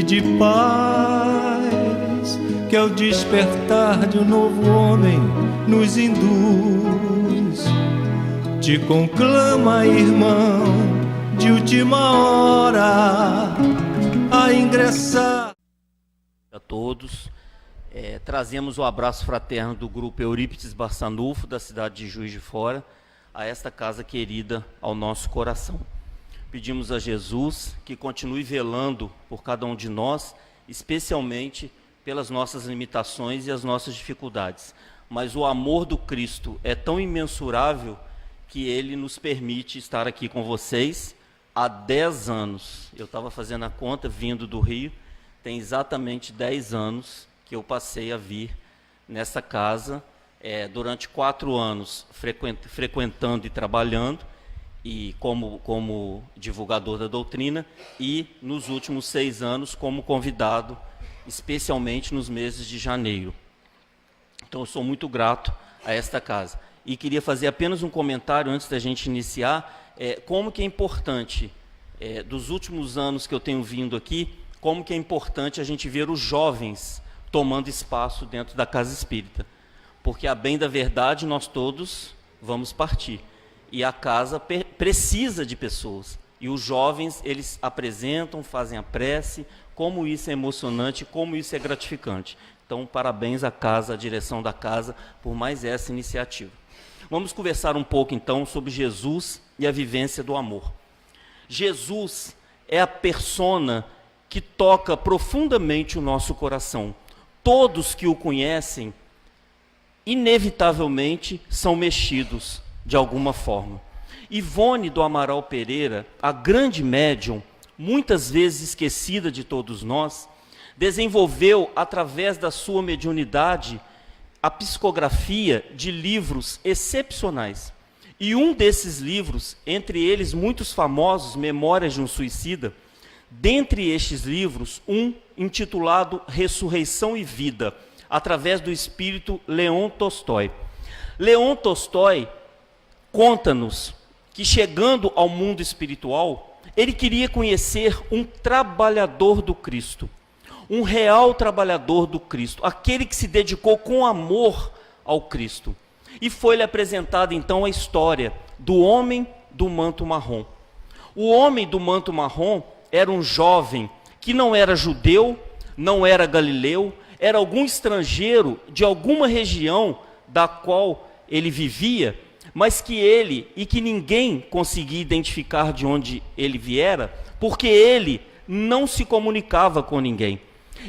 e de paz, que ao despertar de um novo homem nos induz. Te conclama, irmão, de última hora, a ingressar. A todos, trazemos o abraço fraterno do grupo Eurípides Barçanufo, da cidade de Juiz de Fora, a esta casa querida ao nosso coração. Pedimos a Jesus que continue velando por cada um de nós, especialmente pelas nossas limitações e as nossas dificuldades. Mas o amor do Cristo é tão imensurável que Ele nos permite estar aqui com vocês há 10 anos. Eu estava fazendo a conta, vindo do Rio, tem exatamente 10 anos que eu passei a vir nessa casa, durante 4 anos frequentando e trabalhando, e como divulgador da doutrina, e nos últimos 6 anos como convidado, especialmente nos meses de janeiro. Então eu sou muito grato a esta casa. E queria fazer apenas um comentário antes da gente iniciar, como que é importante, dos últimos anos que eu tenho vindo aqui, como que é importante a gente ver os jovens tomando espaço dentro da casa espírita. Porque, a bem da verdade, nós todos vamos partir. E a casa precisa de pessoas. E os jovens, eles apresentam, fazem a prece, como isso é emocionante, como isso é gratificante. Então, parabéns à casa, à direção da casa, por mais essa iniciativa. Vamos conversar um pouco, então, sobre Jesus e a vivência do amor. Jesus é a persona que toca profundamente o nosso coração. Todos que o conhecem, inevitavelmente, são mexidos de alguma forma. Ivone do Amaral Pereira, a grande médium, muitas vezes esquecida de todos nós, desenvolveu, através da sua mediunidade, a psicografia de livros excepcionais. E um desses livros, entre eles muitos famosos, Memórias de um Suicida, dentre estes livros, um intitulado Ressurreição e Vida, através do espírito Leon Tolstói. Leon Tolstói conta-nos que, chegando ao mundo espiritual, ele queria conhecer um trabalhador do Cristo, um real trabalhador do Cristo, aquele que se dedicou com amor ao Cristo. E foi-lhe apresentada então a história do homem do manto marrom. O homem do manto marrom era um jovem que não era judeu, não era galileu, era algum estrangeiro de alguma região da qual ele vivia, mas que ele e que ninguém conseguia identificar de onde ele viera, porque ele não se comunicava com ninguém.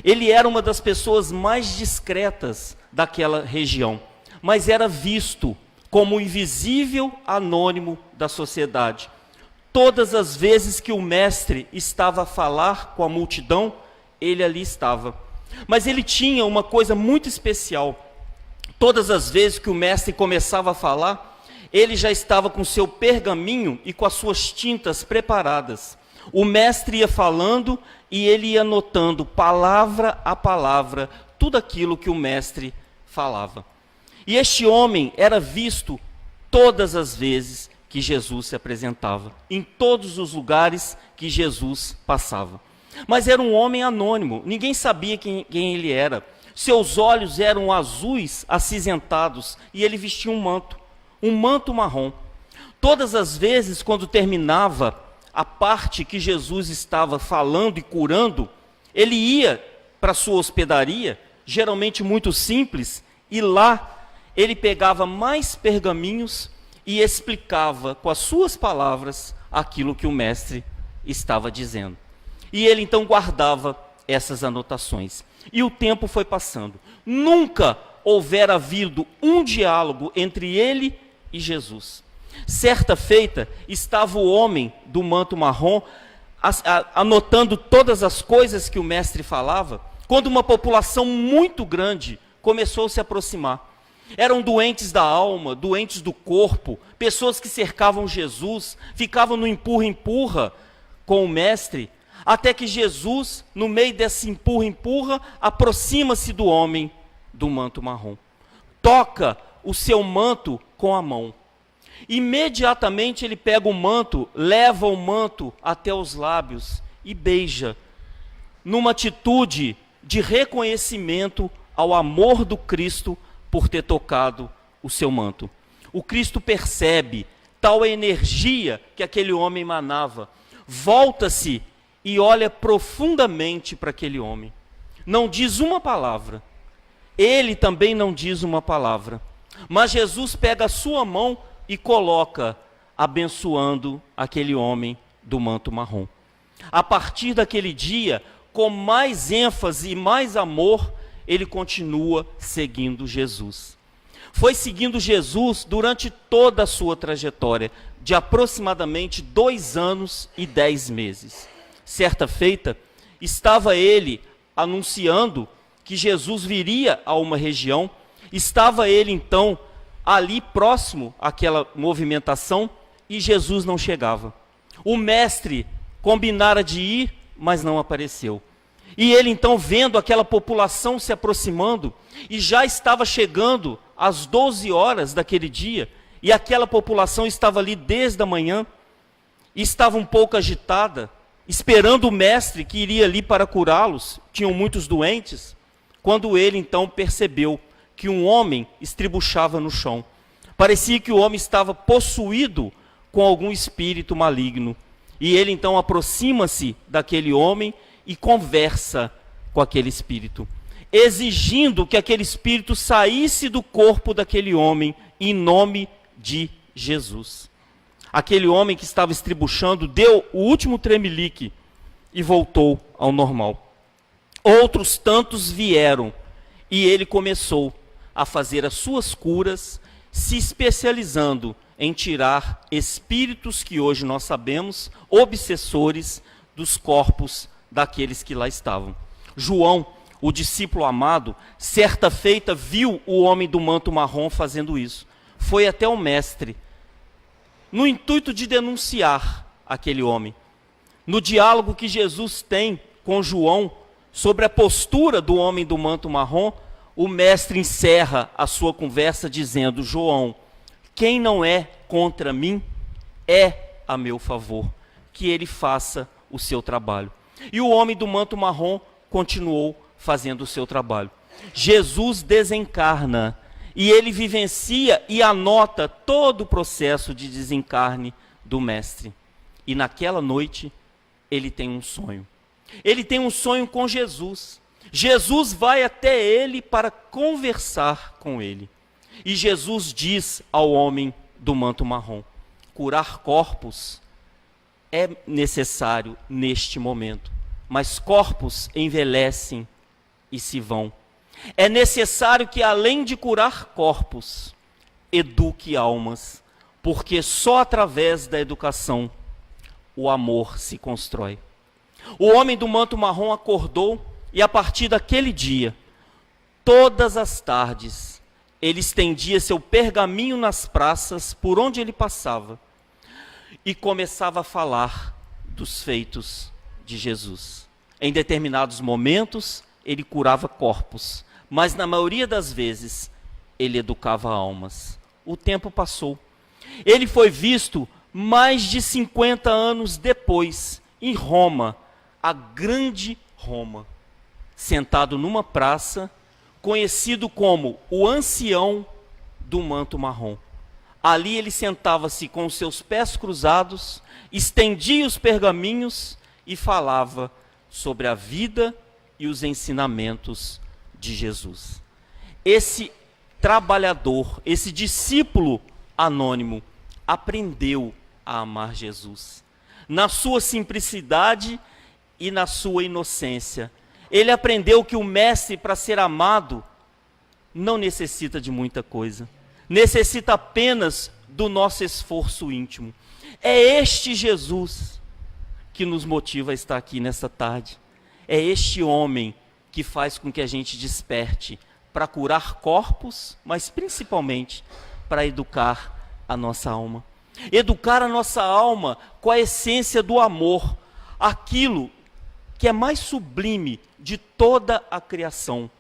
Ele era uma das pessoas mais discretas daquela região, mas era visto como o invisível anônimo da sociedade. Todas as vezes que o mestre estava a falar com a multidão, ele ali estava. Mas ele tinha uma coisa muito especial. Todas as vezes que o mestre começava a falar, ele já estava com seu pergaminho e com as suas tintas preparadas. O mestre ia falando e ele ia anotando, palavra a palavra, tudo aquilo que o mestre falava. E este homem era visto todas as vezes que Jesus se apresentava, em todos os lugares que Jesus passava. Mas era um homem anônimo, ninguém sabia quem ele era. Seus olhos eram azuis, acinzentados, e ele vestia um manto marrom. Todas as vezes, quando terminava a parte que Jesus estava falando e curando, ele ia para sua hospedaria, geralmente muito simples, e lá ele pegava mais pergaminhos e explicava com as suas palavras aquilo que o mestre estava dizendo. E ele então guardava essas anotações. E o tempo foi passando. Nunca houvera havido um diálogo entre ele e Jesus. Certa feita, estava o homem do manto marrom anotando todas as coisas que o mestre falava, quando uma população muito grande começou a se aproximar. Eram doentes da alma, doentes do corpo, pessoas que cercavam Jesus, ficavam no empurra-empurra com o mestre, até que Jesus, no meio desse empurra-empurra, aproxima-se do homem do manto marrom. Toca o seu manto com a mão. Imediatamente ele pega o manto, leva o manto até os lábios e beija numa atitude de reconhecimento ao amor do Cristo por ter tocado o seu manto. O Cristo percebe tal energia que aquele homem emanava, volta-se e olha profundamente para aquele homem. Não diz uma palavra. Ele também não diz uma palavra. Mas Jesus pega a sua mão e coloca, abençoando aquele homem do manto marrom. A partir daquele dia, com mais ênfase e mais amor, ele continua seguindo Jesus. Foi seguindo Jesus durante toda a sua trajetória, de aproximadamente 2 anos e 10 meses. Certa feita, estava ele anunciando que Jesus viria a uma região, estava ele então ali próximo àquela movimentação e Jesus não chegava. O mestre combinara de ir, mas não apareceu. E ele então, vendo aquela população se aproximando, e já estava chegando às 12 horas daquele dia, e aquela população estava ali desde a manhã, e estava um pouco agitada, esperando o mestre que iria ali para curá-los, tinham muitos doentes, quando ele então percebeu que um homem estribuchava no chão. Parecia que o homem estava possuído com algum espírito maligno. E ele então aproxima-se daquele homem e conversa com aquele espírito, exigindo que aquele espírito saísse do corpo daquele homem em nome de Jesus. Aquele homem que estava estribuchando deu o último tremelique e voltou ao normal. Outros tantos vieram e ele começou a fazer as suas curas, se especializando em tirar espíritos que hoje nós sabemos, obsessores dos corpos daqueles que lá estavam. João, o discípulo amado, certa feita viu o homem do manto marrom fazendo isso. Foi até o mestre, no intuito de denunciar aquele homem. No diálogo que Jesus tem com João sobre a postura do homem do manto marrom, o mestre encerra a sua conversa dizendo: João, quem não é contra mim é a meu favor, que ele faça o seu trabalho. E o homem do manto marrom continuou fazendo o seu trabalho. Jesus desencarna e ele vivencia e anota todo o processo de desencarne do mestre. E naquela noite ele tem um sonho. Ele tem um sonho com Jesus. Jesus vai até ele para conversar com ele. E Jesus diz ao homem do manto marrom: curar corpos é necessário neste momento, mas corpos envelhecem e se vão. É necessário que, além de curar corpos, eduque almas, porque só através da educação o amor se constrói. O homem do manto marrom acordou e, a partir daquele dia, todas as tardes, ele estendia seu pergaminho nas praças por onde ele passava e começava a falar dos feitos de Jesus. Em determinados momentos, ele curava corpos, mas na maioria das vezes, ele educava almas. O tempo passou. Ele foi visto mais de 50 anos depois, em Roma, a grande Roma, sentado numa praça, conhecido como o ancião do manto marrom. Ali ele sentava-se com os seus pés cruzados, estendia os pergaminhos e falava sobre a vida e os ensinamentos de Jesus. Esse trabalhador, esse discípulo anônimo, aprendeu a amar Jesus. Na sua simplicidade e na sua inocência. Ele aprendeu que o mestre, para ser amado, não necessita de muita coisa. Necessita apenas do nosso esforço íntimo. É este Jesus que nos motiva a estar aqui nessa tarde. É este homem que faz com que a gente desperte para curar corpos, mas principalmente para educar a nossa alma. Educar a nossa alma com a essência do amor, aquilo que é mais sublime de toda a criação,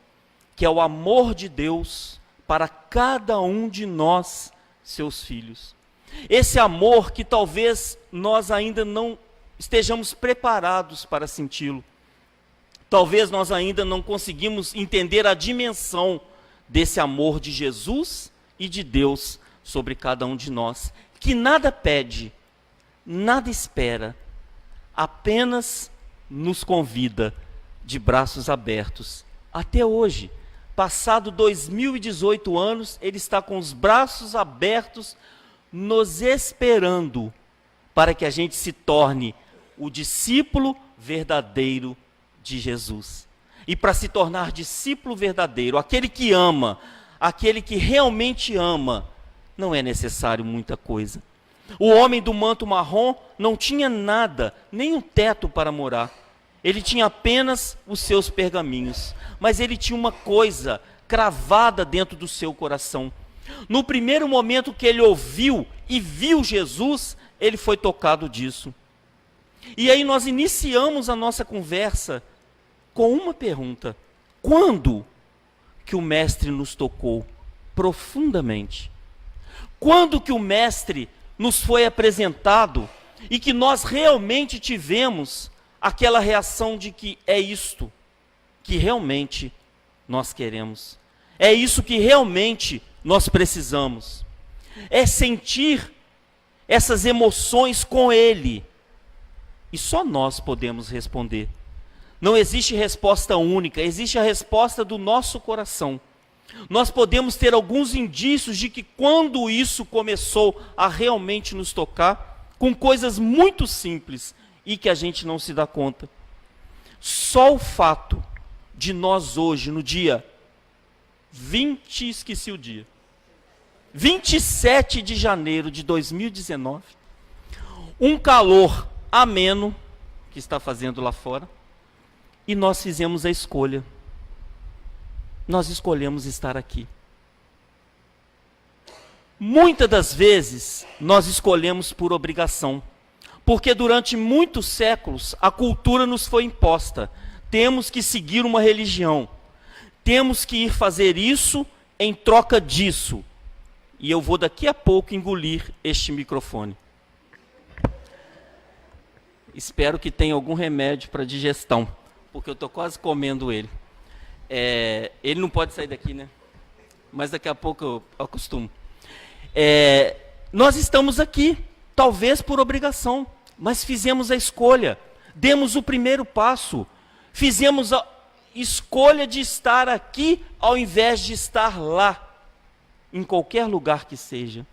que é o amor de Deus para cada um de nós, seus filhos. Esse amor que talvez nós ainda não estejamos preparados para senti-lo, Talvez nós ainda não conseguimos entender a dimensão desse amor de Jesus e de Deus sobre cada um de nós, que nada pede, nada espera, apenas nos convida de braços abertos. Até hoje, passado 2018 anos, Ele está com os braços abertos, nos esperando para que a gente se torne o discípulo verdadeiro de Jesus. E para se tornar discípulo verdadeiro, aquele que ama, aquele que realmente ama, não é necessário muita coisa. O homem do manto marrom não tinha nada, nem um teto para morar. Ele tinha apenas os seus pergaminhos, mas ele tinha uma coisa cravada dentro do seu coração. No primeiro momento que ele ouviu e viu Jesus, ele foi tocado disso. E aí nós iniciamos a nossa conversa com uma pergunta: quando que o Mestre nos tocou profundamente? Quando que o Mestre nos foi apresentado e que nós realmente tivemos aquela reação de que é isto que realmente nós queremos, é isso que realmente nós precisamos, é sentir essas emoções com Ele? E só nós podemos responder. Não existe resposta única, existe a resposta do nosso coração. Nós podemos ter alguns indícios de que quando isso começou a realmente nos tocar, com coisas muito simples e que a gente não se dá conta. Só o fato de nós hoje, no dia 27 de janeiro de 2019, um calor ameno que está fazendo lá fora, e nós fizemos a escolha. Nós escolhemos estar aqui. Muitas das vezes, nós escolhemos por obrigação, porque durante muitos séculos, a cultura nos foi imposta. Temos que seguir uma religião. Temos que ir fazer isso em troca disso. E eu vou daqui a pouco engolir este microfone. Espero que tenha algum remédio para digestão, porque eu estou quase comendo ele. Ele não pode sair daqui, né? Mas daqui a pouco eu acostumo. Nós estamos aqui, talvez por obrigação, mas fizemos a escolha, demos o primeiro passo, fizemos a escolha de estar aqui ao invés de estar lá, em qualquer lugar que seja.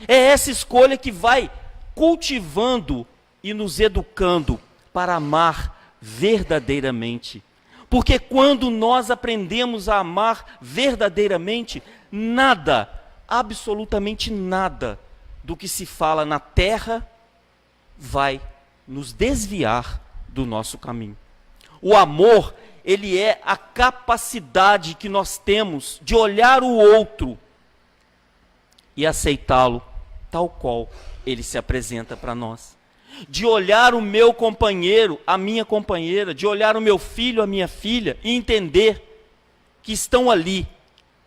É essa escolha que vai cultivando e nos educando para amar verdadeiramente. Porque quando nós aprendemos a amar verdadeiramente, nada, absolutamente nada do que se fala na terra vai nos desviar do nosso caminho. O amor, ele é a capacidade que nós temos de olhar o outro e aceitá-lo tal qual ele se apresenta para nós. De olhar o meu companheiro, a minha companheira, de olhar o meu filho, a minha filha, e entender que estão ali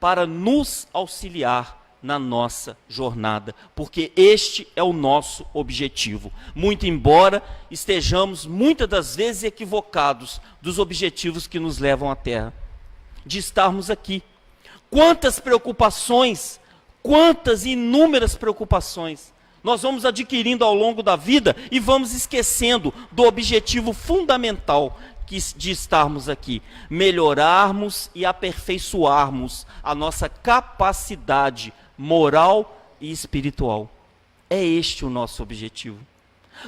para nos auxiliar na nossa jornada, porque este é o nosso objetivo. Muito embora estejamos muitas das vezes equivocados dos objetivos que nos levam à Terra, de estarmos aqui. Quantas preocupações, quantas inúmeras preocupações nós vamos adquirindo ao longo da vida e vamos esquecendo do objetivo fundamental de estarmos aqui: melhorarmos e aperfeiçoarmos a nossa capacidade moral e espiritual. É este o nosso objetivo.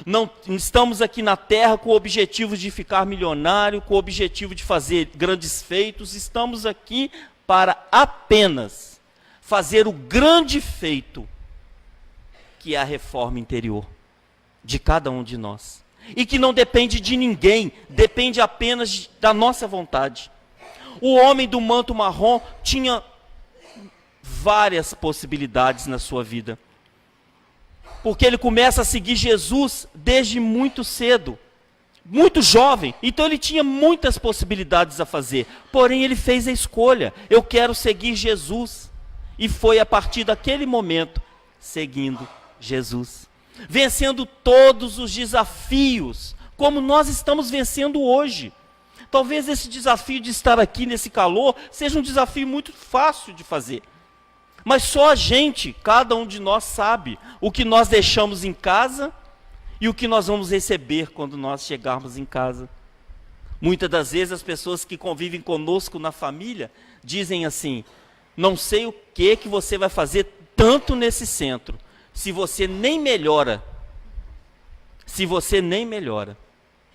Não estamos aqui na terra com o objetivo de ficar milionário, com o objetivo de fazer grandes feitos. Estamos aqui para apenas fazer o grande feito, que é a reforma interior de cada um de nós. E que não depende de ninguém, depende apenas da nossa vontade. O homem do manto marrom tinha várias possibilidades na sua vida, porque ele começa a seguir Jesus desde muito cedo, muito jovem, então ele tinha muitas possibilidades a fazer, porém ele fez a escolha: eu quero seguir Jesus, e foi a partir daquele momento seguindo Jesus, vencendo todos os desafios, como nós estamos vencendo hoje. Talvez esse desafio de estar aqui nesse calor seja um desafio muito fácil de fazer. Mas só a gente, cada um de nós sabe o que nós deixamos em casa e o que nós vamos receber quando nós chegarmos em casa. Muitas das vezes as pessoas que convivem conosco na família dizem assim: não sei o que você vai fazer tanto nesse centro, se você nem melhora. Se você nem melhora.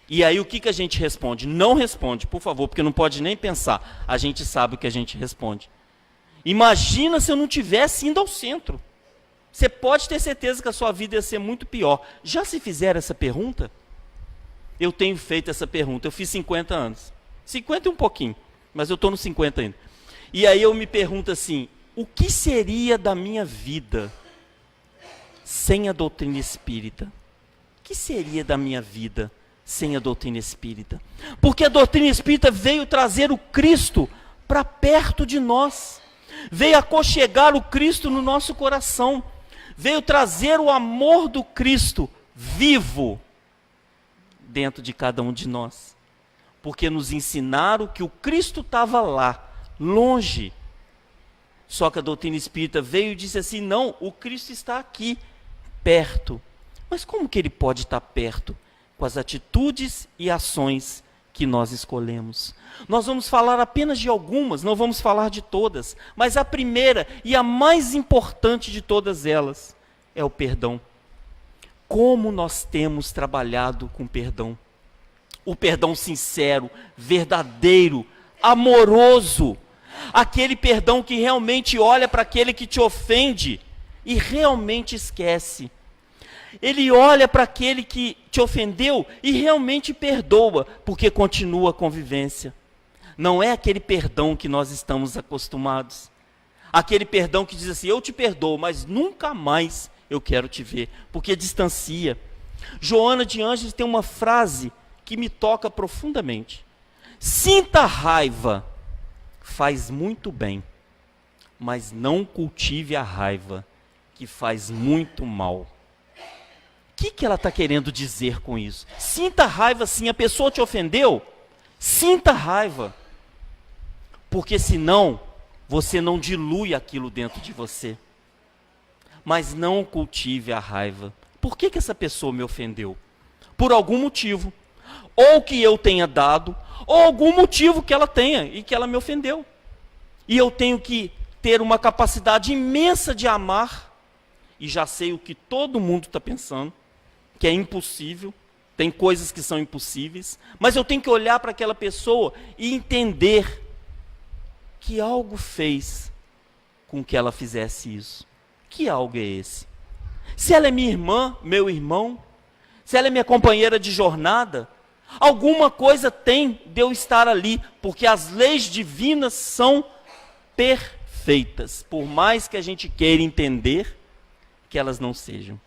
E aí o que a gente responde? Não responde, por favor, porque não pode nem pensar. A gente sabe o que a gente responde. Imagina se eu não tivesse indo ao centro. Você pode ter certeza que a sua vida ia ser muito pior. Já se fizeram essa pergunta? Eu tenho feito essa pergunta. Eu fiz 50 anos. 50 e um pouquinho, mas eu estou nos 50 ainda. E aí eu me pergunto assim: o que seria da minha vida sem a doutrina espírita? O que seria da minha vida sem a doutrina espírita? Porque a doutrina espírita veio trazer o Cristo para perto de nós. Veio aconchegar o Cristo no nosso coração. Veio trazer o amor do Cristo vivo dentro de cada um de nós. Porque nos ensinaram que o Cristo estava lá, longe. Só que a doutrina espírita veio e disse assim: não, o Cristo está aqui, perto. Mas como que ele pode estar perto? Com as atitudes e ações que nós escolhemos. Nós vamos falar apenas de algumas, não vamos falar de todas. Mas a primeira e a mais importante de todas elas é o perdão. Como nós temos trabalhado com perdão. O perdão sincero, verdadeiro, amoroso. Aquele perdão que realmente olha para aquele que te ofende e realmente esquece. Ele olha para aquele que te ofendeu e realmente perdoa, porque continua a convivência. Não é aquele perdão que nós estamos acostumados. Aquele perdão que diz assim: eu te perdoo, mas nunca mais eu quero te ver, porque distancia. Joana de Ângeles tem uma frase que me toca profundamente. Sinta raiva, faz muito bem, mas não cultive a raiva, que faz muito mal. O que ela está querendo dizer com isso? Sinta raiva sim, a pessoa te ofendeu, sinta raiva, porque senão você não dilui aquilo dentro de você. Mas não cultive a raiva. Por que essa pessoa me ofendeu? Por algum motivo, ou que eu tenha dado, ou algum motivo que ela tenha e que ela me ofendeu. E eu tenho que ter uma capacidade imensa de amar, e já sei o que todo mundo está pensando, que é impossível, tem coisas que são impossíveis, mas eu tenho que olhar para aquela pessoa e entender que algo fez com que ela fizesse isso. Que algo é esse? Se ela é minha irmã, meu irmão, se ela é minha companheira de jornada, alguma coisa tem de eu estar ali, porque as leis divinas são perfeitas, por mais que a gente queira entender que elas não sejam.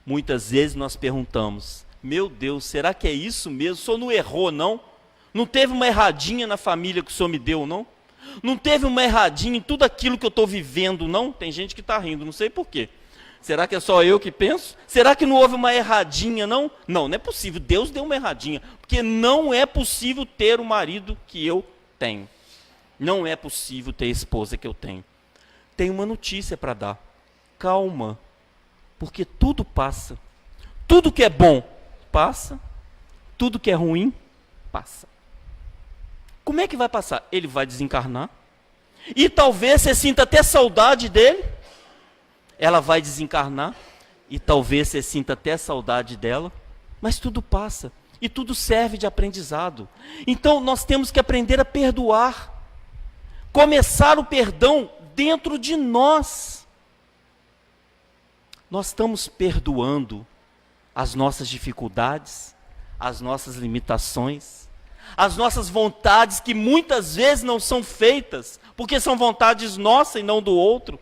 Muitas vezes nós perguntamos: meu Deus, será que é isso mesmo? O senhor não errou, não? Não teve uma erradinha na família que o senhor me deu, não? Não teve uma erradinha em tudo aquilo que eu estou vivendo, não? Tem gente que está rindo, não sei porquê. Será que é só eu que penso? Será que não houve uma erradinha, não? Não, não é possível. Deus deu uma erradinha. Porque não é possível ter o marido que eu tenho. Não é possível ter a esposa que eu tenho. Tenho uma notícia para dar. Calma. Porque tudo passa. Tudo que é bom, passa. Tudo que é ruim, passa. Como é que vai passar? Ele vai desencarnar. E talvez você sinta até saudade dele. Ela vai desencarnar. E talvez você sinta até saudade dela. Mas tudo passa. E tudo serve de aprendizado. Então nós temos que aprender a perdoar. Começar o perdão dentro de nós. Nós estamos perdoando as nossas dificuldades, as nossas limitações, as nossas vontades que muitas vezes não são feitas, porque são vontades nossas e não do outro.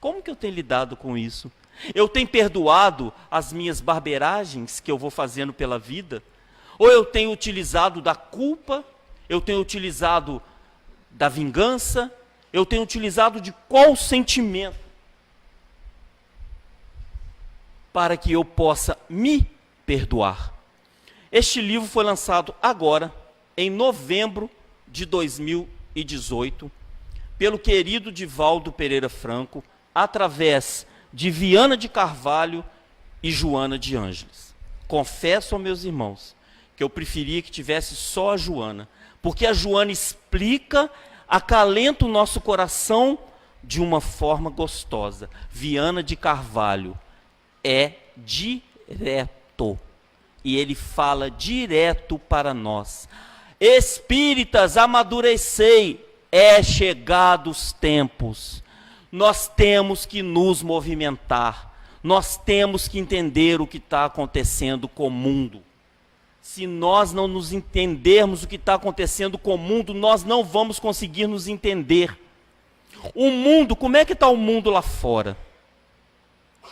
Como que eu tenho lidado com isso? Eu tenho perdoado as minhas barbeiragens que eu vou fazendo pela vida? Ou eu tenho utilizado da culpa? Eu tenho utilizado da vingança? Eu tenho utilizado de qual sentimento? Para que eu possa me perdoar. Este livro foi lançado agora, em novembro de 2018, pelo querido Divaldo Pereira Franco, através de Viana de Carvalho e Joana de Ângeles. Confesso aos meus irmãos que eu preferia que tivesse só a Joana, porque a Joana explica, acalenta o nosso coração de uma forma gostosa. Viana de Carvalho é direto, e ele fala direto para nós. Espíritas, amadurecei, é chegados os tempos. Nós temos que nos movimentar, nós temos que entender o que está acontecendo com o mundo. Se nós não nos entendermos o que está acontecendo com o mundo, nós não vamos conseguir nos entender. O mundo, como é que está o mundo lá fora?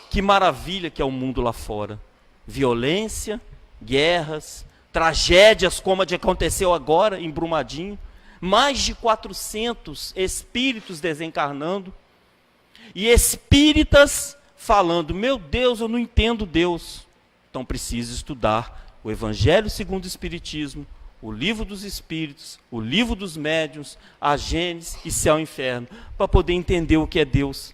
Que maravilha que é o mundo lá fora. Violência, guerras, tragédias como a que aconteceu agora em Brumadinho. Mais de 400 espíritos desencarnando. E espíritas falando, meu Deus, eu não entendo Deus. Então precisa estudar o Evangelho segundo o Espiritismo, o Livro dos Espíritos, o Livro dos Médiuns, a Gênesis e Céu e Inferno, para poder entender o que é Deus.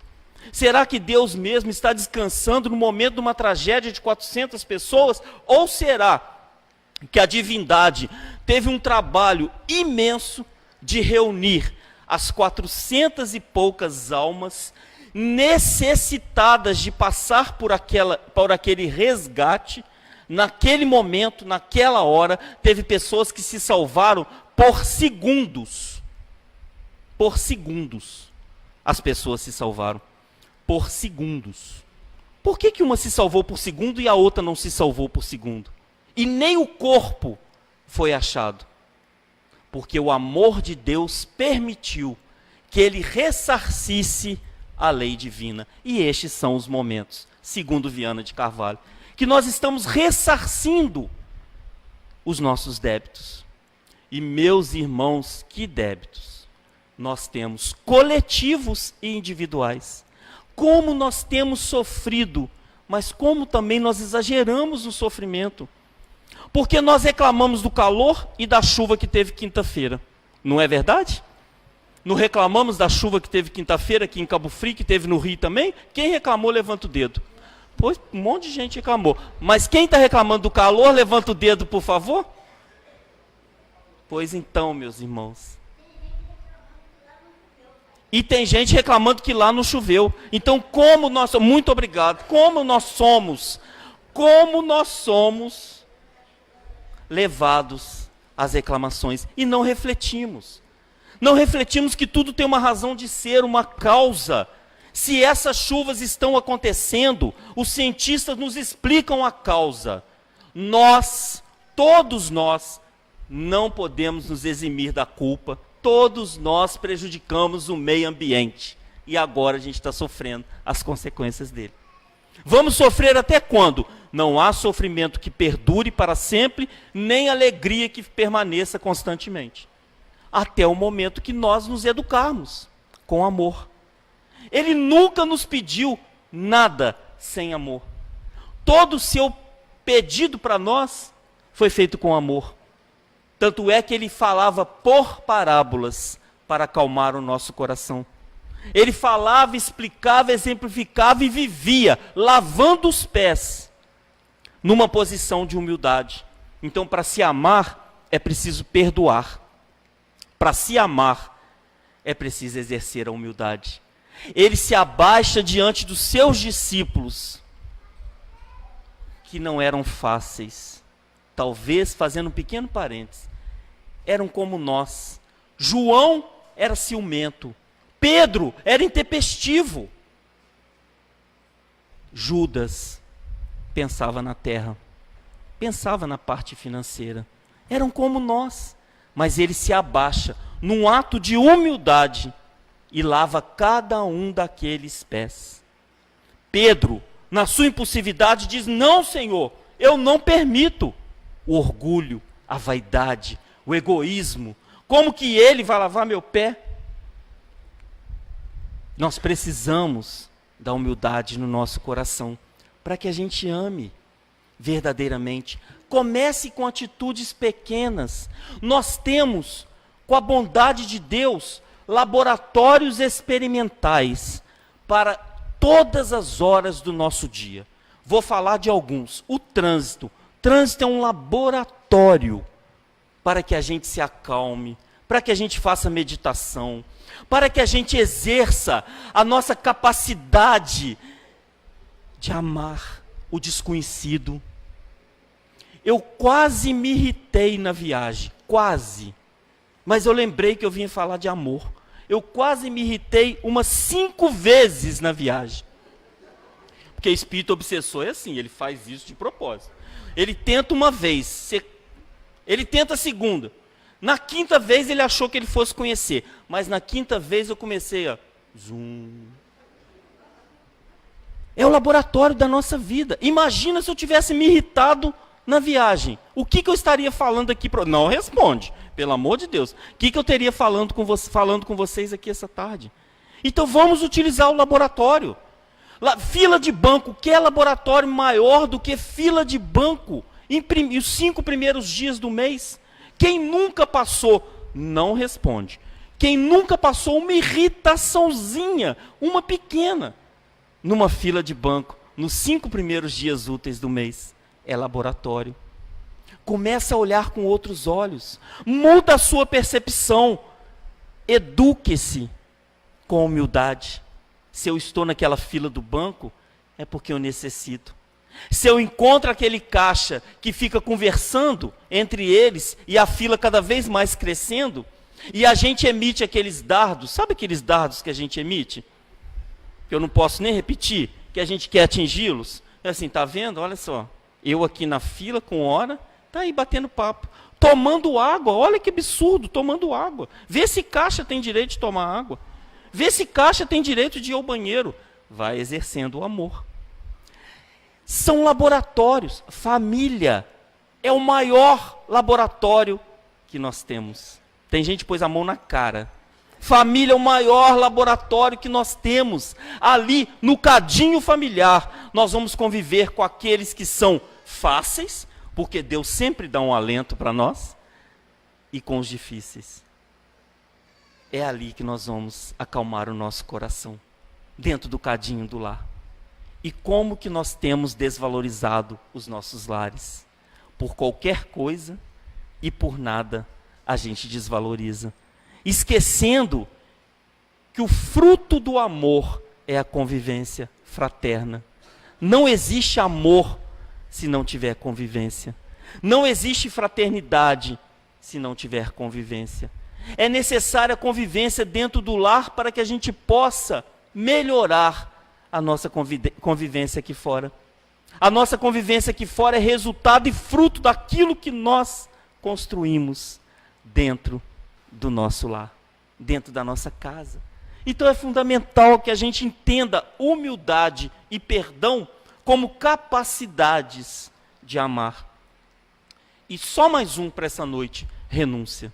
Será que Deus mesmo está descansando no momento de uma tragédia de 400 pessoas? Ou será que a divindade teve um trabalho imenso de reunir as 400 e poucas almas necessitadas de passar por aquele resgate? Naquele momento, naquela hora, teve pessoas que se salvaram por segundos. Por segundos. As pessoas se salvaram. Por segundos. Por que uma se salvou por segundo e a outra não se salvou por segundo? E nem o corpo foi achado. Porque o amor de Deus permitiu que ele ressarcisse a lei divina. E estes são os momentos, segundo Viana de Carvalho, que nós estamos ressarcindo os nossos débitos. E, meus irmãos, que débitos nós temos, coletivos e individuais. Como nós temos sofrido, mas como também nós exageramos no sofrimento. Porque nós reclamamos do calor e da chuva que teve quinta-feira. Não é verdade? Não reclamamos da chuva que teve quinta-feira aqui em Cabo Frio, que teve no Rio também? Quem reclamou, levanta o dedo. Pois um monte de gente reclamou. Mas quem está reclamando do calor, levanta o dedo, por favor. Pois então, meus irmãos. E tem gente reclamando que lá não choveu. Então, como nós somos, muito obrigado, como nós somos levados às reclamações e não refletimos. Não refletimos que tudo tem uma razão de ser, uma causa. Se essas chuvas estão acontecendo, os cientistas nos explicam a causa. Nós, todos nós, não podemos nos eximir da culpa. Todos nós prejudicamos o meio ambiente. E agora a gente está sofrendo as consequências dele. Vamos sofrer até quando? Não há sofrimento que perdure para sempre, nem alegria que permaneça constantemente. Até o momento que nós nos educarmos com amor. Ele nunca nos pediu nada sem amor. Todo o seu pedido para nós foi feito com amor. Tanto é que ele falava por parábolas para acalmar o nosso coração. Ele falava, explicava, exemplificava e vivia lavando os pés numa posição de humildade. Então, para se amar, é preciso perdoar. Para se amar, é preciso exercer a humildade. Ele se abaixa diante dos seus discípulos, que não eram fáceis. Talvez, fazendo um pequeno parênteses, eram como nós. João era ciumento. Pedro era intempestivo. Judas pensava na terra, pensava na parte financeira. Eram como nós, mas ele se abaixa num ato de humildade e lava cada um daqueles pés. Pedro, na sua impulsividade, diz: não, Senhor, eu não permito. O orgulho, a vaidade, o egoísmo, como que ele vai lavar meu pé? Nós precisamos da humildade no nosso coração, para que a gente ame verdadeiramente Comece com atitudes pequenas. Nós temos, com a bondade de Deus, laboratórios experimentais para todas as horas do nosso dia. Vou falar de alguns. O trânsito. Trânsito é um laboratório para que a gente se acalme, para que a gente faça meditação, para que a gente exerça a nossa capacidade de amar o desconhecido. Eu quase me irritei na viagem, quase. Mas eu lembrei que eu vinha falar de amor. Eu quase me irritei umas 5 vezes na viagem. Porque espírito obsessor é assim, ele faz isso de propósito. Ele tenta uma vez, ele tenta a segunda. Na 5ª vez ele achou que ele fosse conhecer. Mas na 5ª vez eu comecei a... Zoom. É o laboratório da nossa vida. Imagina se eu tivesse me irritado na viagem. O que eu estaria falando aqui? Não responde, pelo amor de Deus. O que eu teria falando com vocês aqui essa tarde? Então vamos utilizar o laboratório. Fila de banco, que é laboratório maior do que fila de banco em os 5 primeiros dias do mês? Quem nunca passou, não responde. Quem nunca passou uma irritaçãozinha, uma pequena, numa fila de banco, nos 5 primeiros dias úteis do mês, é laboratório. Começa a olhar com outros olhos, muda a sua percepção, eduque-se com humildade. Se eu estou naquela fila do banco, é porque eu necessito. Se eu encontro aquele caixa que fica conversando entre eles e a fila cada vez mais crescendo, e a gente emite aqueles dardos, sabe aqueles dardos que a gente emite? Que eu não posso nem repetir, que a gente quer atingi-los. É assim, tá vendo? Olha só, eu aqui na fila com hora, tá aí batendo papo, tomando água, olha que absurdo, tomando água. Vê se caixa tem direito de tomar água. Vê se caixa tem direito de ir ao banheiro. Vai exercendo o amor. São laboratórios. Família é o maior laboratório que nós temos. Tem gente que pôs a mão na cara. Família é o maior laboratório que nós temos. Ali, no cadinho familiar, nós vamos conviver com aqueles que são fáceis, porque Deus sempre dá um alento para nós, e com os difíceis. É ali que nós vamos acalmar o nosso coração, dentro do cadinho do lar. E como que nós temos desvalorizado os nossos lares? Por qualquer coisa e por nada a gente desvaloriza. Esquecendo que o fruto do amor é a convivência fraterna. Não existe amor se não tiver convivência. Não existe fraternidade se não tiver convivência. É necessária a convivência dentro do lar para que a gente possa melhorar a nossa convivência aqui fora. A nossa convivência aqui fora é resultado e fruto daquilo que nós construímos dentro do nosso lar, dentro da nossa casa. Então é fundamental que a gente entenda humildade e perdão como capacidades de amar. E só mais um para essa noite, renúncia.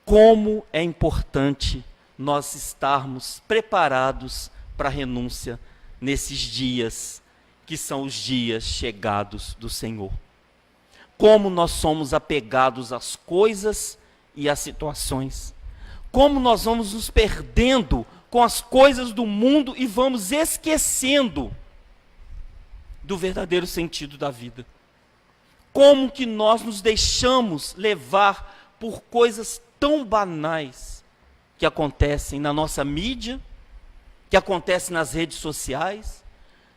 Como é importante nós estarmos preparados para a renúncia nesses dias que são os dias chegados do Senhor. Como nós somos apegados às coisas e às situações. Como nós vamos nos perdendo com as coisas do mundo e vamos esquecendo do verdadeiro sentido da vida. Como que nós nos deixamos levar por coisas tão banais que acontecem na nossa mídia, que acontecem nas redes sociais.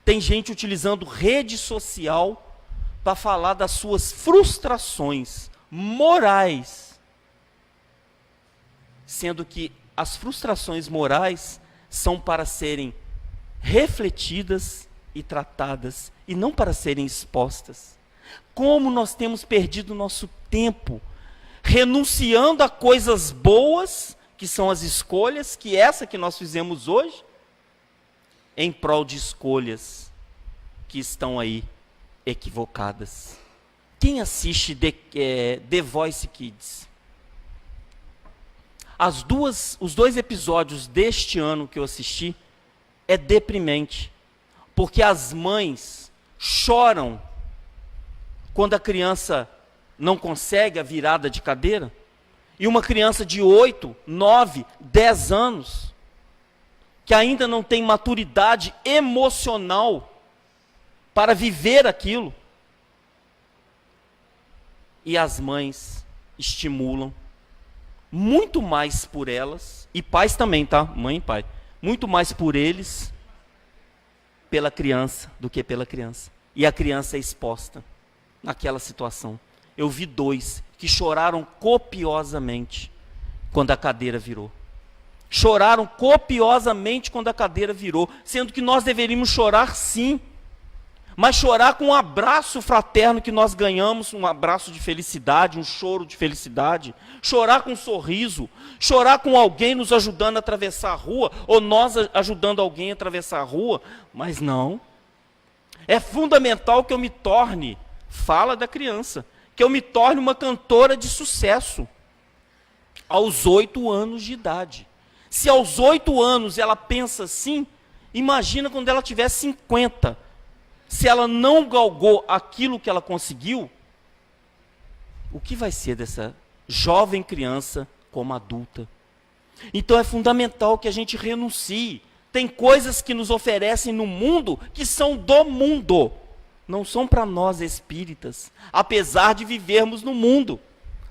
Tem gente utilizando rede social para falar das suas frustrações morais, sendo que as frustrações morais são para serem refletidas e tratadas, e não para serem expostas. Como nós temos perdido nosso tempo renunciando a coisas boas, que são as escolhas, que essa que nós fizemos hoje, em prol de escolhas que estão aí equivocadas. Quem assiste The Voice Kids? Os 2 episódios deste ano que eu assisti é deprimente, porque as mães choram quando a criança não consegue a virada de cadeira? E uma criança de 8, 9, 10 anos, que ainda não tem maturidade emocional para viver aquilo. E as mães estimulam muito mais por elas, e pais também, tá? Mãe e pai. Muito mais por eles, pela criança, do que pela criança. E a criança é exposta naquela situação. Eu vi 2 que choraram copiosamente quando a cadeira virou. Choraram copiosamente quando a cadeira virou, sendo que nós deveríamos chorar sim, mas chorar com um abraço fraterno que nós ganhamos, um abraço de felicidade, um choro de felicidade, chorar com um sorriso, chorar com alguém nos ajudando a atravessar a rua, ou nós ajudando alguém a atravessar a rua, mas não. É fundamental que eu me torne, fala da criança, que eu me torne uma cantora de sucesso, aos 8 anos de idade. Se aos 8 anos ela pensa assim, imagina quando ela tiver 50. Se ela não galgou aquilo que ela conseguiu, o que vai ser dessa jovem criança como adulta? Então é fundamental que a gente renuncie. Tem coisas que nos oferecem no mundo que são do mundo, não são para nós espíritas, apesar de vivermos no mundo.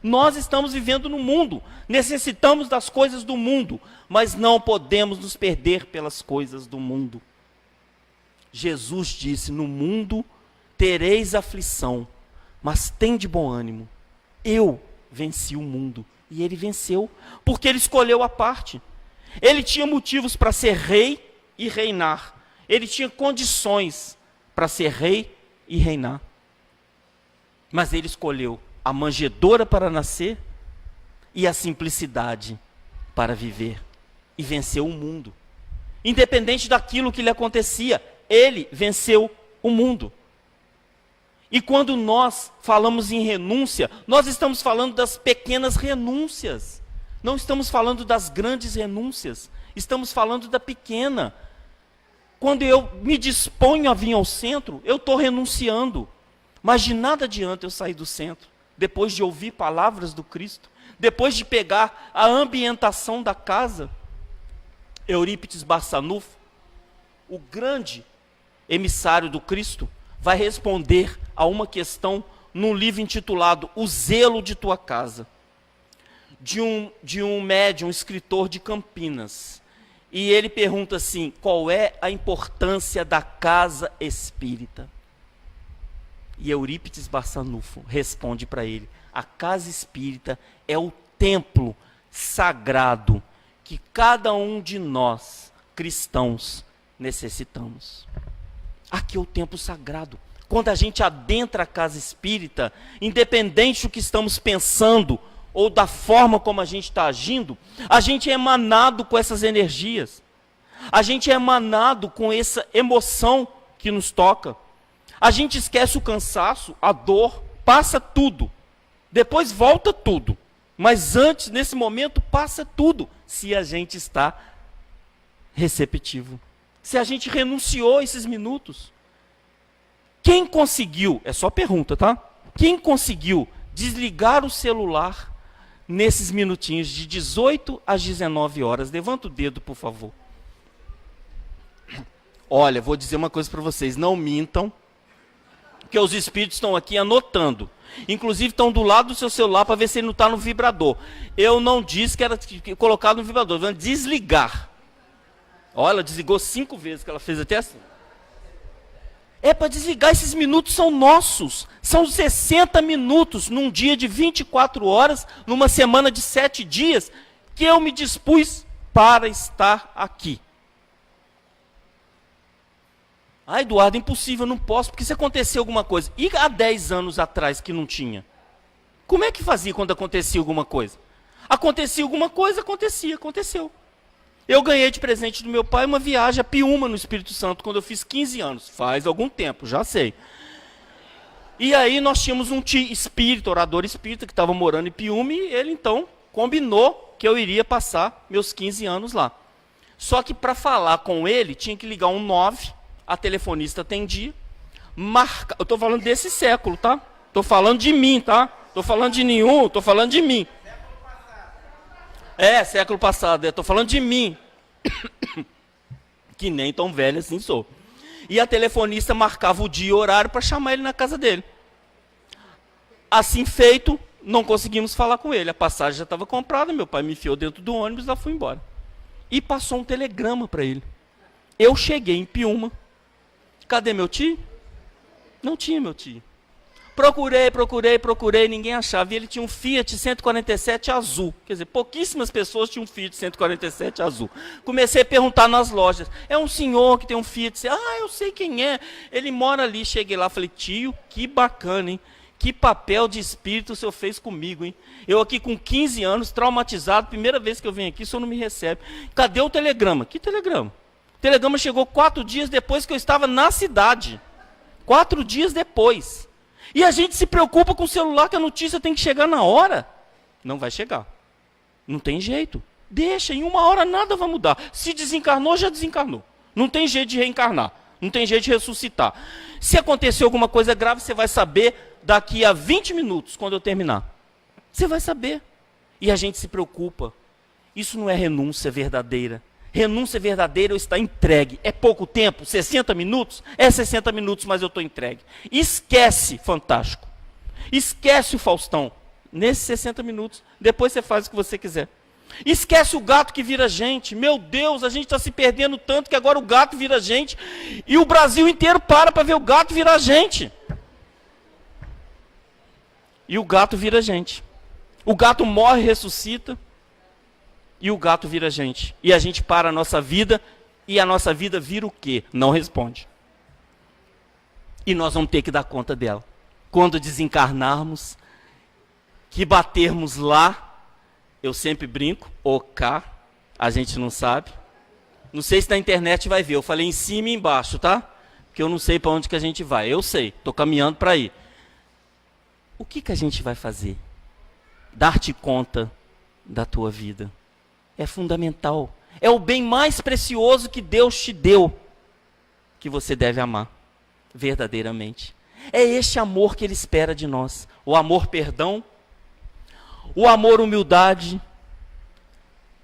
Nós estamos vivendo no mundo, necessitamos das coisas do mundo, mas não podemos nos perder pelas coisas do mundo. Jesus disse: no mundo tereis aflição, mas tende bom ânimo. Eu venci o mundo. E ele venceu, porque ele escolheu a parte. Ele tinha motivos para ser rei e reinar. Ele tinha condições para ser rei e reinar. Mas ele escolheu a manjedoura para nascer e a simplicidade para viver. E venceu o mundo. Independente daquilo que lhe acontecia, ele venceu o mundo. E quando nós falamos em renúncia, nós estamos falando das pequenas renúncias. Não estamos falando das grandes renúncias. Estamos falando da pequena. Quando eu me disponho a vir ao centro, eu estou renunciando. Mas de nada adianta eu sair do centro, depois de ouvir palavras do Cristo, depois de pegar a ambientação da casa. Eurípides Barçanufo, o grande emissário do Cristo, vai responder a uma questão num livro intitulado O Zelo de Tua Casa, de um médium, um escritor de Campinas. E ele pergunta assim: qual é a importância da casa espírita? E Eurípides Barçanufo responde para ele: a casa espírita é o templo sagrado que cada um de nós, cristãos, necessitamos. Aqui é o templo sagrado. Quando a gente adentra a casa espírita, independente do que estamos pensando, ou da forma como a gente está agindo, a gente é emanado com essas energias. A gente é emanado com essa emoção que nos toca. A gente esquece o cansaço, a dor, passa tudo. Depois volta tudo. Mas antes, nesse momento, passa tudo, se a gente está receptivo. Se a gente renunciou a esses minutos. Quem conseguiu, é só pergunta, tá? Quem conseguiu desligar o celular nesses minutinhos de 18 às 19 horas? Levanta o dedo, por favor. Olha, vou dizer uma coisa para vocês, não mintam, que os espíritos estão aqui anotando. Inclusive estão do lado do seu celular para ver se ele não está no vibrador. Eu não disse que era colocado no vibrador, vamos desligar. Olha, ela desligou 5 vezes, que ela fez até assim. É para desligar, esses minutos são nossos. São 60 minutos num dia de 24 horas, numa semana de 7 dias, que eu me dispus para estar aqui. Ah, Eduardo, impossível, não posso, porque se acontecer alguma coisa. E há 10 anos atrás que não tinha? Como é que fazia quando acontecia alguma coisa? Acontecia alguma coisa, aconteceu. Eu ganhei de presente do meu pai uma viagem a Piúma, no Espírito Santo, quando eu fiz 15 anos. Faz algum tempo, já sei. E aí nós tínhamos um tio espírita, orador espírita, que estava morando em Piúma, e ele então combinou que eu iria passar meus 15 anos lá. Só que para falar com ele, tinha que ligar um 9, a telefonista atendia, eu estou falando desse século, tá? Estou falando de mim, tá? Estou falando de nenhum, estou falando de mim. Século passado, estou falando de mim. Que nem tão velho assim sou. E a telefonista marcava o dia e o horário para chamar ele na casa dele. Assim feito, não conseguimos falar com ele. A passagem já estava comprada, meu pai me enfiou dentro do ônibus e lá fui embora. E passou um telegrama para ele. Eu cheguei em Piúma. Cadê meu tio? Não tinha meu tio. Procurei, ninguém achava. E ele tinha um Fiat 147 azul. Quer dizer, pouquíssimas pessoas tinham um Fiat 147 azul. Comecei a perguntar nas lojas. É um senhor que tem um Fiat. Eu sei quem é. Ele mora ali. Cheguei lá, falei, tio, que bacana, hein? Que papel de espírito o senhor fez comigo, hein? Eu aqui com 15 anos, traumatizado, primeira vez que eu venho aqui, o senhor não me recebe. Cadê o telegrama? Que telegrama? O telegrama chegou 4 dias depois que eu estava na cidade. 4 dias depois. E a gente se preocupa com o celular que a notícia tem que chegar na hora. Não vai chegar. Não tem jeito. Deixa, em 1 hora nada vai mudar. Se desencarnou, já desencarnou. Não tem jeito de reencarnar. Não tem jeito de ressuscitar. Se acontecer alguma coisa grave, você vai saber daqui a 20 minutos, quando eu terminar. Você vai saber. E a gente se preocupa. Isso não é renúncia verdadeira. Renúncia verdadeira eu estar entregue. É pouco tempo? 60 minutos? É 60 minutos, mas eu estou entregue. Esquece Fantástico. Esquece o Faustão. Nesses 60 minutos, depois você faz o que você quiser. Esquece o gato que vira gente. Meu Deus, a gente está se perdendo tanto que agora o gato vira gente. E o Brasil inteiro para ver o gato virar gente. E o gato vira gente. O gato morre e ressuscita. E o gato vira gente. E a gente para a nossa vida. E a nossa vida vira o quê? Não responde. E nós vamos ter que dar conta dela. Quando desencarnarmos, que batermos lá, eu sempre brinco, ou cá, a gente não sabe. Não sei se na internet vai ver. Eu falei em cima e embaixo, tá? Porque eu não sei para onde que a gente vai. Eu sei, estou caminhando para ir. O que a gente vai fazer? Dar-te conta da tua vida. É fundamental. É o bem mais precioso que Deus te deu, que você deve amar, verdadeiramente. É este amor que Ele espera de nós. O amor perdão, o amor humildade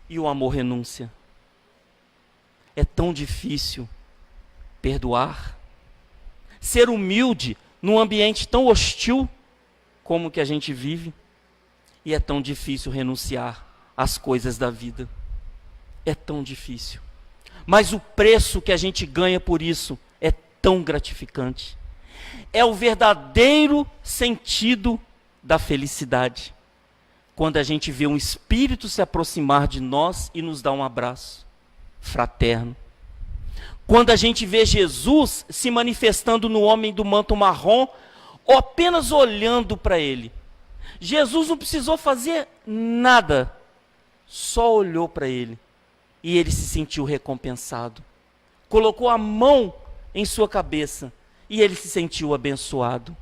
e o amor renúncia. É tão difícil perdoar, ser humilde num ambiente tão hostil como que a gente vive, e é tão difícil renunciar às coisas da vida. É tão difícil. Mas o preço que a gente ganha por isso é tão gratificante. É o verdadeiro sentido da felicidade. Quando a gente vê um espírito se aproximar de nós e nos dar um abraço fraterno. Quando a gente vê Jesus se manifestando no homem do manto marrom, ou apenas olhando para ele. Jesus não precisou fazer nada, só olhou para ele. E ele se sentiu recompensado. Colocou a mão em sua cabeça e ele se sentiu abençoado.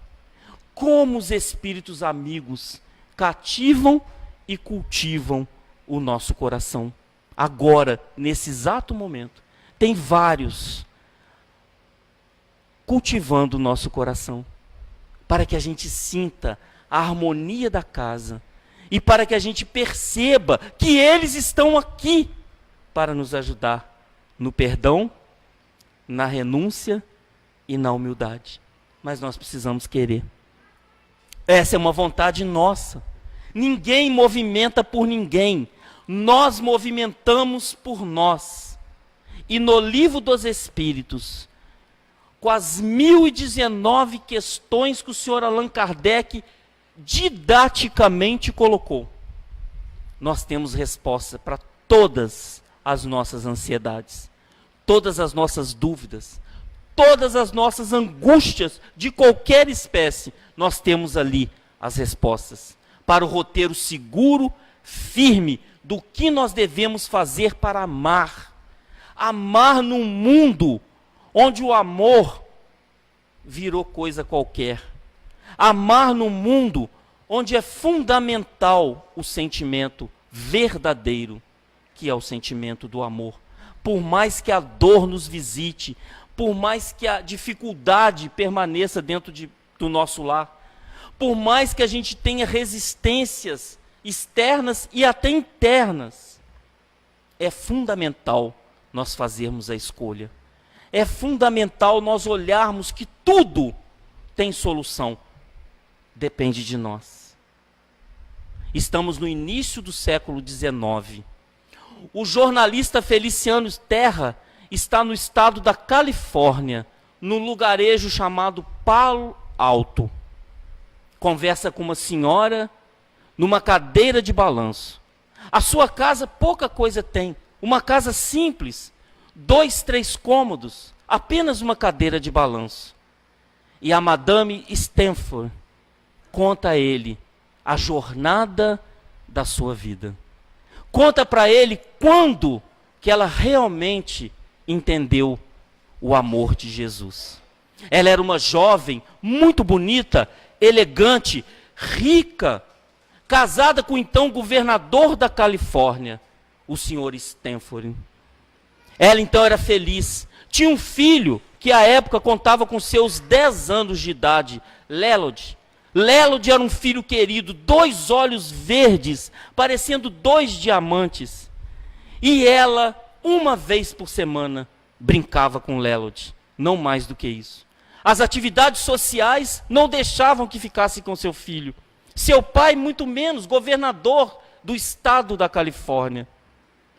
Como os espíritos amigos cativam e cultivam o nosso coração. Agora, nesse exato momento, tem vários cultivando o nosso coração, para que a gente sinta a harmonia da casa e para que a gente perceba que eles estão aqui para nos ajudar no perdão, na renúncia e na humildade. Mas nós precisamos querer. Essa é uma vontade nossa. Ninguém movimenta por ninguém. Nós movimentamos por nós. E no Livro dos Espíritos, com as 1019 questões que o senhor Allan Kardec didaticamente colocou, nós temos resposta para todas as nossas ansiedades, todas as nossas dúvidas, todas as nossas angústias de qualquer espécie. Nós temos ali as respostas para o roteiro seguro, firme, do que nós devemos fazer para amar. Amar num mundo onde o amor virou coisa qualquer. Amar num mundo onde é fundamental o sentimento verdadeiro, que é o sentimento do amor. Por mais que a dor nos visite, por mais que a dificuldade permaneça dentro do nosso lar, por mais que a gente tenha resistências externas e até internas, é fundamental nós fazermos a escolha. É fundamental nós olharmos que tudo tem solução. Depende de nós. Estamos no início do século XIX. O jornalista Feliciano Terra está no estado da Califórnia, num lugarejo chamado Palo Alto. Conversa com uma senhora numa cadeira de balanço. A sua casa pouca coisa tem. Uma casa simples, 2, 3 cômodos, apenas uma cadeira de balanço. E a Madame Stanford conta a ele a jornada da sua vida. Conta para ele quando que ela realmente entendeu o amor de Jesus. Ela era uma jovem muito bonita, elegante, rica, casada com o então governador da Califórnia, o senhor Stanford. Ela então era feliz. Tinha um filho que à época contava com seus 10 anos de idade, Lelod. Lelod era um filho querido, 2 olhos verdes, parecendo 2 diamantes. E ela, uma vez por semana, brincava com Lelod, não mais do que isso. As atividades sociais não deixavam que ficasse com seu filho. Seu pai, muito menos, governador do estado da Califórnia.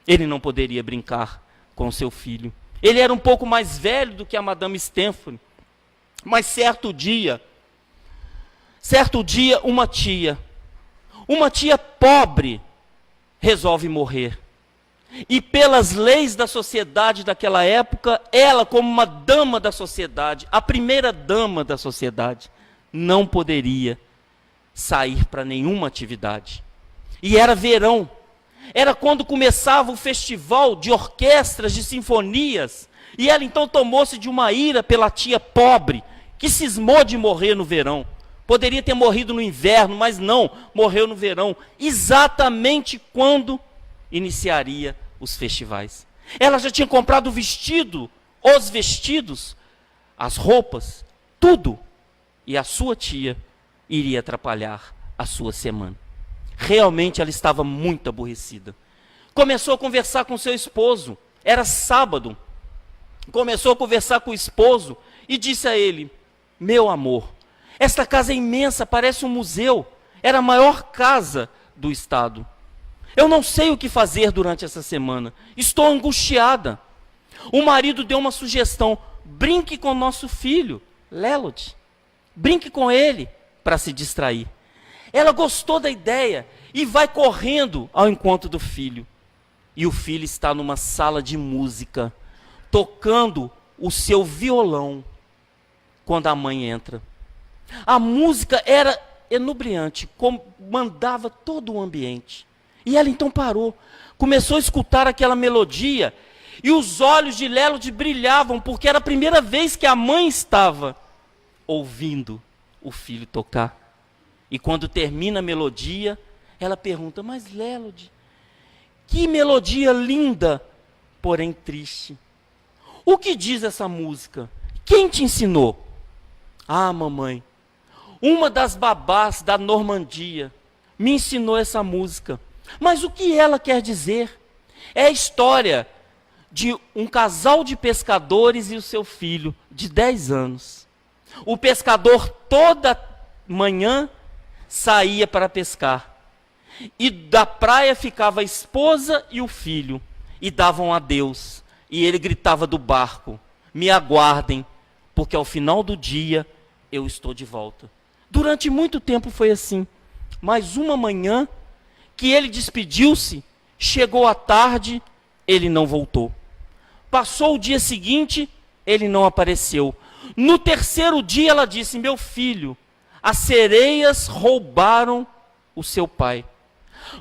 Ele não poderia brincar com seu filho. Ele era um pouco mais velho do que a Madame Stanford. Mas certo dia, uma tia pobre, resolve morrer. E pelas leis da sociedade daquela época, ela, como uma dama da sociedade, a primeira dama da sociedade, não poderia sair para nenhuma atividade. E era verão. Era quando começava o festival de orquestras, de sinfonias. E ela então tomou-se de uma ira pela tia pobre, que cismou de morrer no verão. Poderia ter morrido no inverno, mas não, morreu no verão, exatamente quando iniciaria os festivais. Ela já tinha comprado o vestido, os vestidos, as roupas, tudo. E a sua tia iria atrapalhar a sua semana. Realmente ela estava muito aborrecida. Começou a conversar com seu esposo. Era sábado. Começou a conversar com o esposo e disse a ele: meu amor, esta casa é imensa, parece um museu. Era a maior casa do estado. Eu não sei o que fazer durante essa semana. Estou angustiada. O marido deu uma sugestão: brinque com nosso filho, Lelod. Brinque com ele para se distrair. Ela gostou da ideia e vai correndo ao encontro do filho. E o filho está numa sala de música, tocando o seu violão, quando a mãe entra. A música era enubriante, comandava todo o ambiente. E ela então parou, começou a escutar aquela melodia, e os olhos de Lelod brilhavam, porque era a primeira vez que a mãe estava ouvindo o filho tocar. E quando termina a melodia, ela pergunta: mas Lelod, que melodia linda, porém triste. O que diz essa música? Quem te ensinou? Ah, mamãe, uma das babás da Normandia me ensinou essa música. Mas o que ela quer dizer? É a história de um casal de pescadores e o seu filho, de 10 anos. O pescador toda manhã saía para pescar. E da praia ficava a esposa e o filho, e davam adeus. E ele gritava do barco: me aguardem, porque ao final do dia eu estou de volta. Durante muito tempo foi assim. Mas uma manhã que ele despediu-se, chegou à tarde, ele não voltou. Passou o dia seguinte, ele não apareceu. No terceiro dia ela disse: meu filho, as sereias roubaram o seu pai.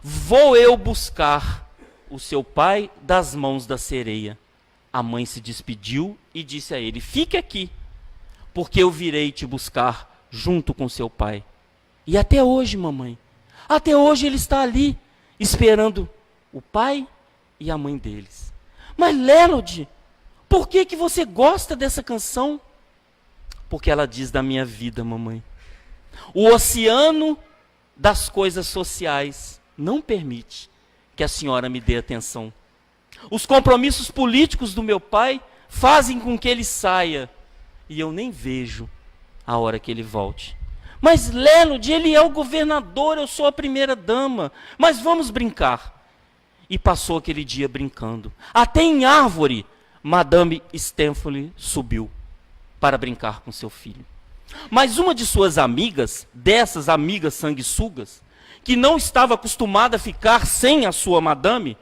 Vou eu buscar o seu pai das mãos da sereia. A mãe se despediu e disse a ele: fique aqui, porque eu virei te buscar junto com seu pai. E até hoje, mamãe, até hoje ele está ali, esperando o pai e a mãe deles. Mas Lelod, por que que você gosta dessa canção? Porque ela diz da minha vida, mamãe. O oceano das coisas sociais não permite que a senhora me dê atenção. Os compromissos políticos do meu pai fazem com que ele saia e eu nem vejo a hora que ele volte. Mas Lelode, ele é o governador, eu sou a primeira dama, mas vamos brincar. E passou aquele dia brincando. Até em árvore, Madame Stanford subiu para brincar com seu filho. Mas uma de suas amigas, dessas amigas sanguessugas, que não estava acostumada a ficar sem a sua madame,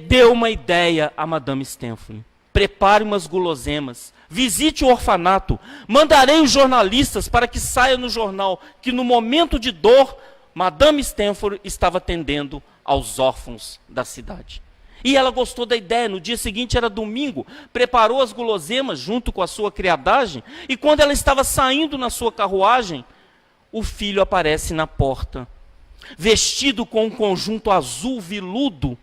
deu uma ideia a Madame Stanford. Prepare umas guloseimas, visite o orfanato, mandarei os jornalistas para que saia no jornal que no momento de dor, Madame Stanford estava atendendo aos órfãos da cidade. E ela gostou da ideia. No dia seguinte era domingo, preparou as guloseimas junto com a sua criadagem, e quando ela estava saindo na sua carruagem, o filho aparece na porta, vestido com um conjunto azul veludo.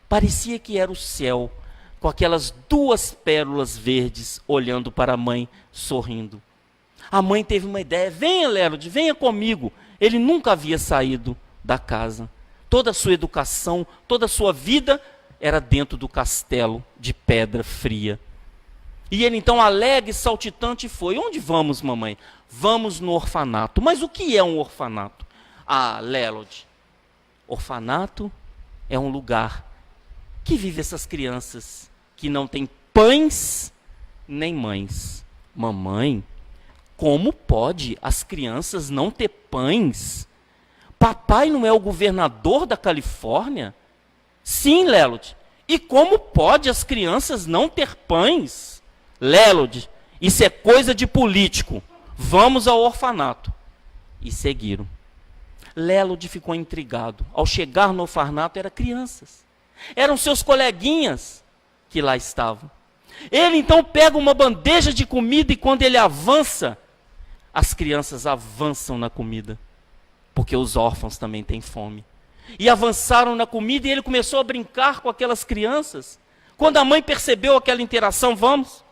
Parecia que era o céu, com aquelas duas pérolas verdes olhando para a mãe, sorrindo. A mãe teve uma ideia: venha, Lelode, venha comigo. Ele nunca havia saído da casa. Toda a sua educação, toda a sua vida era dentro do castelo de pedra fria. E ele então, alegre e saltitante, foi. Onde vamos, mamãe? Vamos no orfanato. Mas o que é um orfanato? Ah, Lelode, orfanato é um lugar que vive essas crianças que não têm pães nem mães. Mamãe, como pode as crianças não ter pães? Papai não é o governador da Califórnia? Sim, Lelode. E como pode as crianças não ter pães? Lelode, isso é coisa de político. Vamos ao orfanato. E seguiram. Lelode ficou intrigado. Ao chegar no orfanato, eram crianças. Eram seus coleguinhas que lá estavam. Ele então pega uma bandeja de comida e quando ele avança, as crianças avançam na comida. Porque os órfãos também têm fome. E avançaram na comida e ele começou a brincar com aquelas crianças. Quando a mãe percebeu aquela interação, vamos,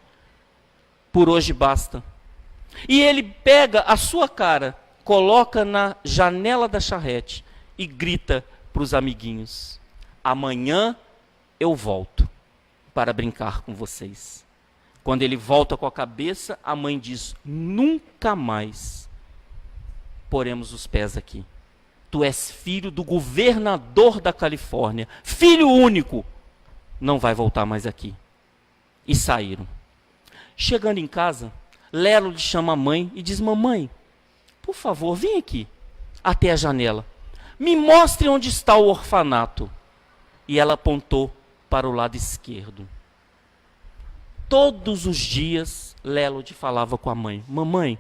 por hoje basta. E ele pega a sua cara, coloca na janela da charrete e grita para os amiguinhos: amanhã eu volto para brincar com vocês. Quando ele volta com a cabeça, a mãe diz: nunca mais poremos os pés aqui. Tu és filho do governador da Califórnia, filho único, não vai voltar mais aqui. E saíram. Chegando em casa, Lelode chama a mãe e diz: mamãe, por favor, vem aqui, até a janela. Me mostre onde está o orfanato. E ela apontou para o lado esquerdo. Todos os dias, Lelode falava com a mãe: mamãe,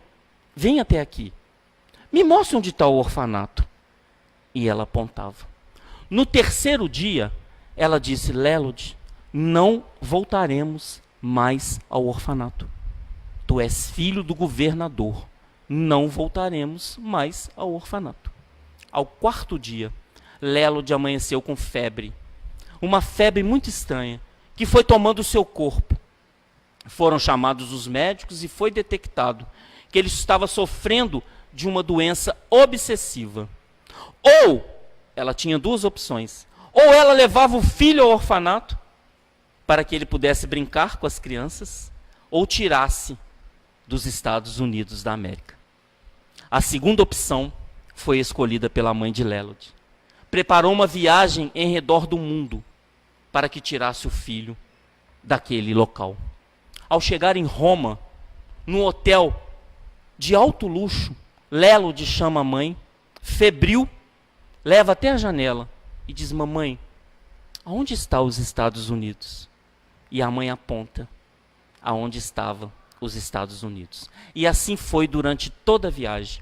vem até aqui. Me mostre onde está o orfanato. E ela apontava. No terceiro dia, ela disse: Lelode, não voltaremos mais ao orfanato. Tu és filho do governador. Não voltaremos mais ao orfanato. Ao quarto dia, Lelode amanheceu com febre. Uma febre muito estranha, que foi tomando o seu corpo. Foram chamados os médicos e foi detectado que ele estava sofrendo de uma doença obsessiva. Ou, ela tinha duas opções. Ou ela levava o filho ao orfanato, para que ele pudesse brincar com as crianças, ou tirasse dos Estados Unidos da América. A segunda opção foi escolhida pela mãe de Lelode. Preparou uma viagem em redor do mundo, para que tirasse o filho daquele local. Ao chegar em Roma, num hotel de alto luxo, Lelode chama a mãe, febril, leva até a janela e diz: mamãe, aonde estão os Estados Unidos? E a mãe aponta aonde estavam os Estados Unidos. E assim foi durante toda a viagem.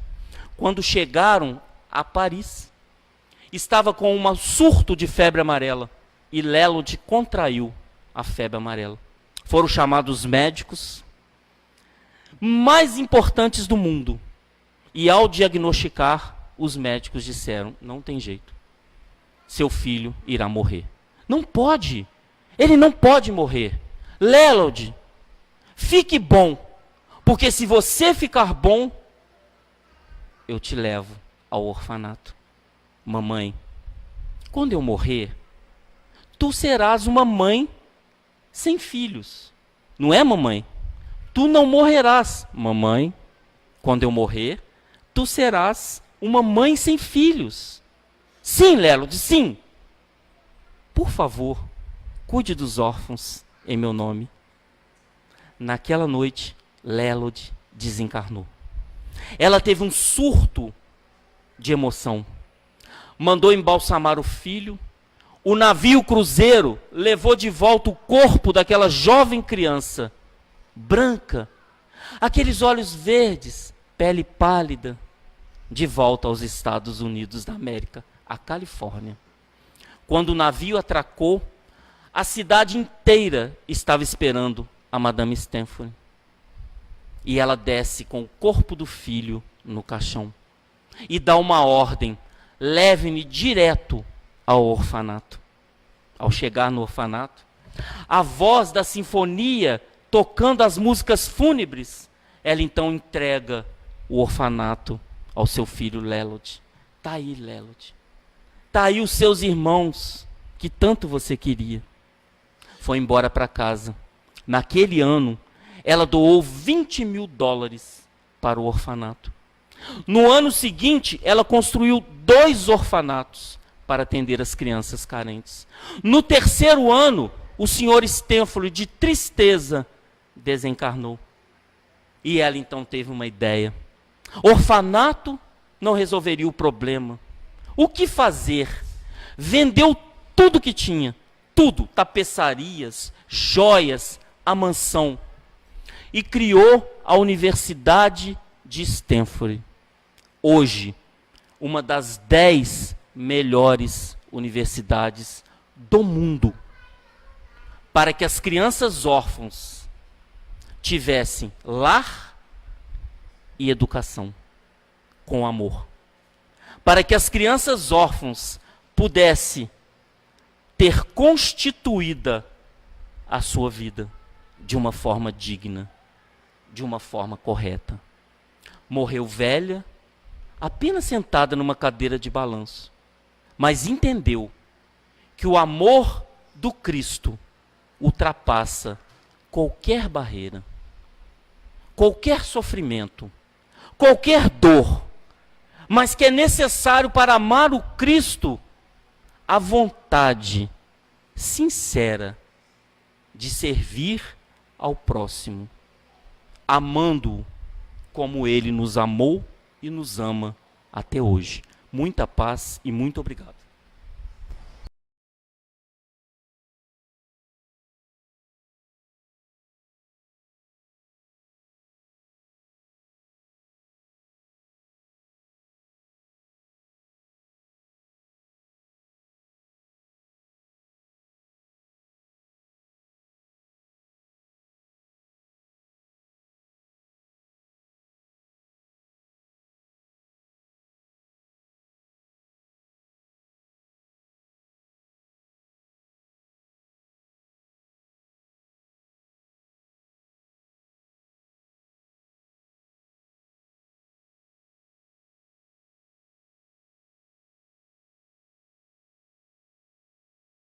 Quando chegaram a Paris, estava com um surto de febre amarela e Lelode contraiu a febre amarela. Foram chamados médicos mais importantes do mundo. E ao diagnosticar, os médicos disseram: não tem jeito. Seu filho irá morrer. Não pode. Ele não pode morrer. Lelode, fique bom. Porque se você ficar bom, eu te levo ao orfanato. Mamãe, quando eu morrer, tu serás uma mãe sem filhos. Não é, mamãe? Tu não morrerás. Mamãe, quando eu morrer, tu serás uma mãe sem filhos. Sim, Lélode, sim. Por favor, cuide dos órfãos em meu nome. Naquela noite, Lélode desencarnou. Ela teve um surto de emoção. Mandou embalsamar o filho. O navio cruzeiro levou de volta o corpo daquela jovem criança, branca, aqueles olhos verdes, pele pálida, de volta aos Estados Unidos da América, a Califórnia. Quando o navio atracou, a cidade inteira estava esperando a Madame Stanford. E ela desce com o corpo do filho no caixão e dá uma ordem: leve-me direto ao orfanato. Ao chegar no orfanato, a voz da sinfonia tocando as músicas fúnebres, ela então entrega o orfanato ao seu filho Lélode. Está aí, Lélode. Está aí os seus irmãos que tanto você queria. Foi embora para casa. Naquele ano, ela doou $20.000 para o orfanato. No ano seguinte, ela construiu 2 orfanatos para atender as crianças carentes. No terceiro ano, o senhor Stanford, de tristeza, desencarnou. E ela então teve uma ideia. Orfanato não resolveria o problema. O que fazer? Vendeu tudo que tinha. Tudo, tapeçarias, joias, a mansão. E criou a Universidade de Stanford. Hoje, uma das 10 melhores universidades do mundo, para que as crianças órfãs tivessem lar e educação com amor. Para que as crianças órfãs pudessem ter constituída a sua vida de uma forma digna, de uma forma correta. Morreu velha, apenas sentada numa cadeira de balanço, mas entendeu que o amor do Cristo ultrapassa qualquer barreira, qualquer sofrimento, qualquer dor, mas que é necessário para amar o Cristo a vontade sincera de servir ao próximo, amando-o como ele nos amou e nos ama até hoje. Muita paz e muito obrigado.